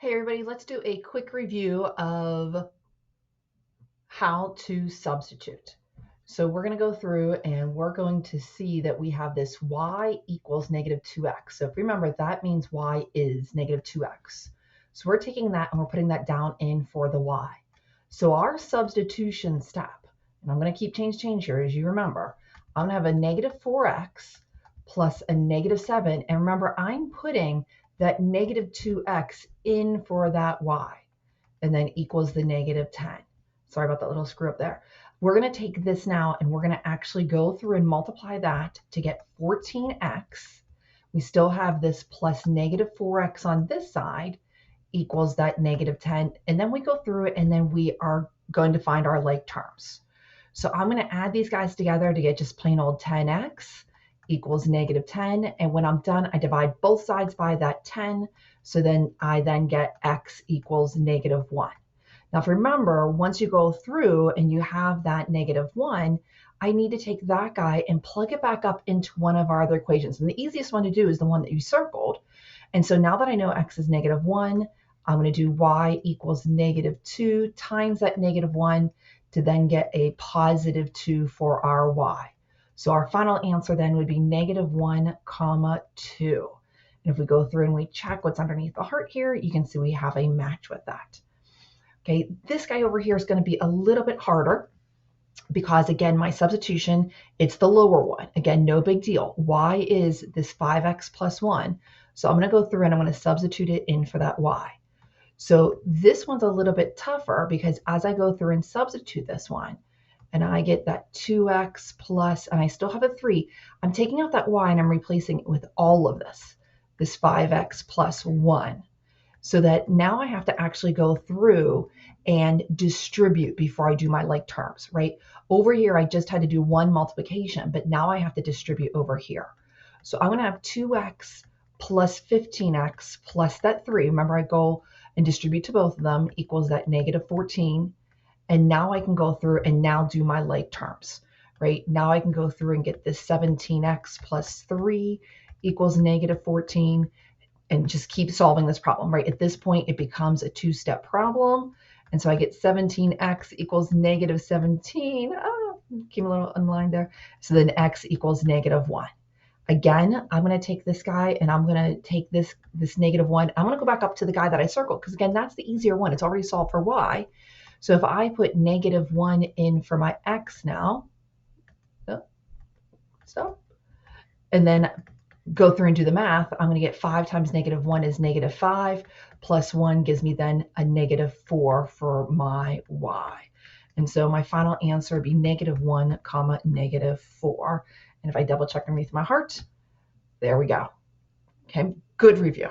Hey everybody, let's do a quick review of how to substitute. So we're going to go through and we're going to see that we have this y equals negative 2x. So if you remember, that means y is negative 2x. So we're taking that and we're putting that down in for the y. So our substitution step, and I'm going to keep change here as you remember, I'm going to have a negative 4x plus a negative 7. And remember, I'm putting that negative 2x in for that y, and then equals the negative 10. Sorry about that little screw up there. We're going to take this now and we're going to actually go through and multiply that to get 14x. We still have this plus negative 4x on this side equals that negative 10. And then we go through it and then we are going to find our like terms. So I'm going to add these guys together to get just plain old 10x equals negative 10. And when I'm done, I divide both sides by that 10. So then I get x equals negative 1. Now, if you remember, once you go through and you have that negative 1, I need to take that guy and plug it back up into one of our other equations. And the easiest one to do is the one that you circled. And so now that I know x is negative 1, I'm going to do y equals negative 2 times that negative 1 to then get a positive 2 for our y. So our final answer then would be negative 1, 2. And if we go through and we check what's underneath the heart here, you can see we have a match with that. Okay, this guy over here is going to be a little bit harder because, again, my substitution, it's the lower one. Again, no big deal. Y is this 5x plus 1. So I'm going to go through and I'm going to substitute it in for that y. So this one's a little bit tougher because as I go through and substitute this one, and I get that 2x plus, and I still have a 3, I'm taking out that y and I'm replacing it with all of this 5x plus 1. So that now I have to actually go through and distribute before I do my like terms, right? Over here, I just had to do one multiplication, but now I have to distribute over here. So I'm going to have 2x plus 15x plus that 3. Remember, I go and distribute to both of them equals that negative 14. And now I can go through and now do my like terms, right? Now I can go through and get this 17x plus 3 equals negative 14 and just keep solving this problem, right? At this point, it becomes a two-step problem. And so I get 17x equals negative 17. Oh, came a little unlined there. So then x equals negative 1. Again, I'm going to take this guy and I'm going to take this negative 1. I'm going to go back up to the guy that I circled because, again, that's the easier one. It's already solved for y. So if I put negative 1 in for my x now, and then go through and do the math, I'm going to get 5 times negative 1 is negative 5, plus 1 gives me then a negative 4 for my y. And so my final answer would be negative 1, negative 4. And if I double check underneath my heart, there we go. Okay, good review.